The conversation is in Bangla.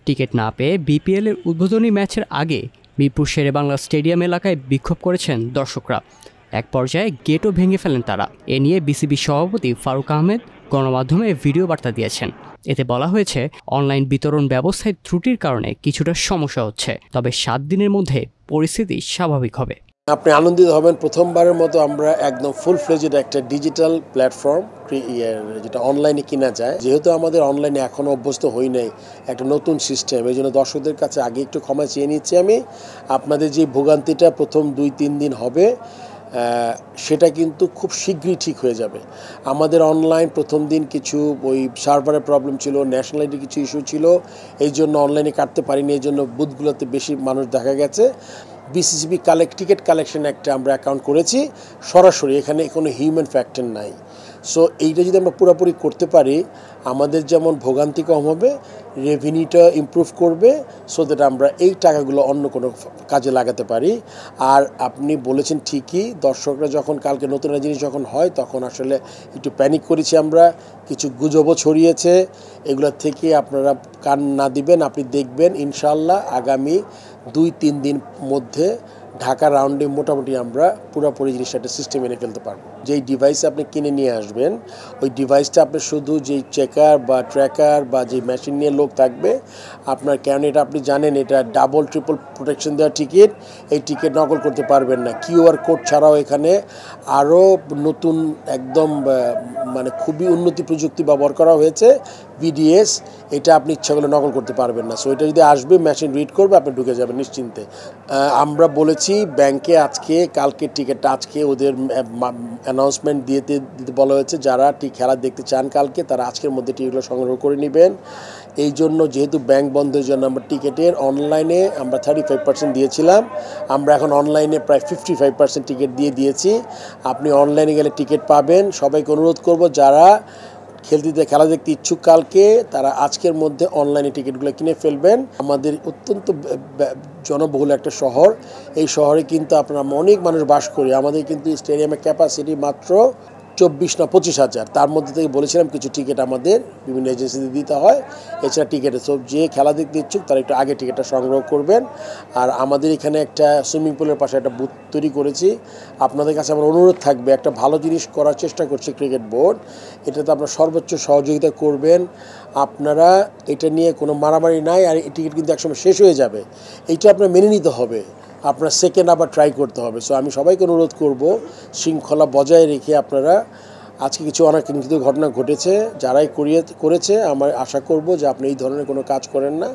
টিকিট না পেয়ে বিপিএলের উদ্বোধনী ম্যাচের আগে মিরপুর শেরেবাংলা স্টেডিয়াম এলাকায় বিক্ষোভ করেছেন দর্শকরা। এক পর্যায়ে গেটও ভেঙে ফেলেন তারা। এ নিয়ে বিসিবি সভাপতি ফারুক আহমেদ গণমাধ্যমে ভিডিও বার্তা দিয়েছেন। এতে বলা হয়েছে, অনলাইন বিতরণ ব্যবস্থায় ত্রুটির কারণে কিছুটা সমস্যা হচ্ছে, তবে 7 দিনের মধ্যে পরিস্থিতি স্বাভাবিক হবে। আপনি আনন্দিত হবেন, প্রথমবারের মতো আমরা একদম ফুল ফ্লেজড একটা ডিজিটাল প্ল্যাটফর্ম যেটা অনলাইনে কিনা যায়। যেহেতু আমাদের অনলাইনে এখনও অভ্যস্ত হই নাই, একটা নতুন সিস্টেম, এই জন্য দর্শকদের কাছে আগে একটু ক্ষমা চেয়ে নিচ্ছি আমি। আপনাদের যে ভোগান্তিটা প্রথম 2-3 দিন হবে, সেটা কিন্তু খুব শীঘ্রই ঠিক হয়ে যাবে। আমাদের অনলাইন প্রথম দিন কিছু ওই সার্ভারের প্রবলেম ছিল, ন্যাশনাল আইডির কিছু ইস্যু ছিল, এই জন্য অনলাইনে কাটতে পারিনি, এই জন্য বুথগুলোতে বেশি মানুষ দেখা গেছে। বিসিসিবি টিকিট কালেকশন একটা আমরা অ্যাকাউন্ট করেছি সরাসরি, এখানে কোনো হিউম্যান ফ্যাক্টর নাই। সো এইটা যদি আমরা পুরোপুরি করতে পারি, আমাদের যেমন ভোগান্তি কম হবে, রেভিনিউটা ইমপ্রুভ করবে, সো দ্যাট আমরা এই টাকাগুলো অন্য কোনো কাজে লাগাতে পারি। আর আপনি বলেছেন ঠিকই, দর্শকরা যখন কালকে নতুন জিনিস যখন হয় তখন আসলে একটু প্যানিক করেছি আমরা, কিছু গুজবও ছড়িয়েছে, এগুলোর থেকে আপনারা কান না দিবেন। আপনি দেখবেন ইনশাআল্লাহ আগামী 2-3 দিন মধ্যে ঢাকা রাউন্ডে মোটামুটি আমরা পুরোপুরি জিনিসটা একটা সিস্টেম এনে ফেলতে পারবো। যেই ডিভাইসে আপনি কিনে নিয়ে আসবেন, ওই ডিভাইসটা আপনি শুধু যেই চেকার বা ট্র্যাকার বা যে মেশিন নিয়ে লোক থাকবে আপনার, কেন এটা আপনি জানেন এটা ডাবল ট্রিপল প্রোটেকশন দেওয়া টিকিট, এই টিকিট নকল করতে পারবেন না। কিউআর কোড ছাড়াও এখানে আরও নতুন একদম মানে খুবই উন্নতি প্রযুক্তি ব্যবহার করা হয়েছে, বিডিএস, এটা আপনি ইচ্ছা করলে নকল করতে পারবেন না। সো এটা যদি আসবে, মেশিন রিড করবে, আপনি ঢুকে যাবেন নিশ্চিন্তে। আমরা বলেছি ব্যাংকে কালকে টিকিটটা আজকে ওদের অ্যানাউন্সমেন্ট দিতে বলা হয়েছে, যারা খেলা দেখতে চান কালকে তারা আজকের মধ্যে টিকিটগুলো সংগ্রহ করে নেবেন। এই জন্য যেহেতু ব্যাংক বন্ধের জন্য আমরা টিকিটের অনলাইনে আমরা 35% দিয়েছিলাম, আমরা এখন অনলাইনে প্রায় 55% টিকিট দিয়েছি। আপনি অনলাইনে গেলে টিকিট পাবেন। সবাইকে অনুরোধ করব, যারা খেলা দেখতে ইচ্ছুক কালকে, তারা আজকের মধ্যে অনলাইনে টিকিটগুলো কিনে ফেলবেন। আমাদের অত্যন্ত জনবহুল একটা শহর, এই শহরে কিন্তু আপনারা অনেক মানুষ বাস করি। আমাদের কিন্তু স্টেডিয়ামের ক্যাপাসিটি মাত্র 24 না 25,000, তার মধ্যে থেকে বলেছিলাম কিছু টিকিট আমাদের বিভিন্ন এজেন্সিতে দিতে হয়, এছাড়া টিকিটে সব যে খেলা দেখতে ইচ্ছুক তারা একটু আগে টিকিটটা সংগ্রহ করবেন। আর আমাদের এখানে একটা সুইমিং পুলের পাশে একটা বুথ তৈরি করেছি। আপনাদের কাছে আমার অনুরোধ থাকবে, একটা ভালো জিনিস করার চেষ্টা করছে ক্রিকেট বোর্ড, এটাতে আপনারা সর্বোচ্চ সহযোগিতা করবেন। আপনারা এটা নিয়ে কোনো মারামারি নাই, আর এই টিকিট কিন্তু একসময় শেষ হয়ে যাবে, এইটা আপনার মেনে নিতে হবে, আপনার সেকেন্ড আবার ট্রাই করতে হবে। সো আমি সবাইকে অনুরোধ করব, শৃঙ্খলা বজায় রেখে আপনারা, আজকে কিছু অনাকাঙ্ক্ষিত ঘটনা ঘটেছে, যারাই করেছে আমার আশা করব যে আপনি এই ধরনের কোনো কাজ করেন না।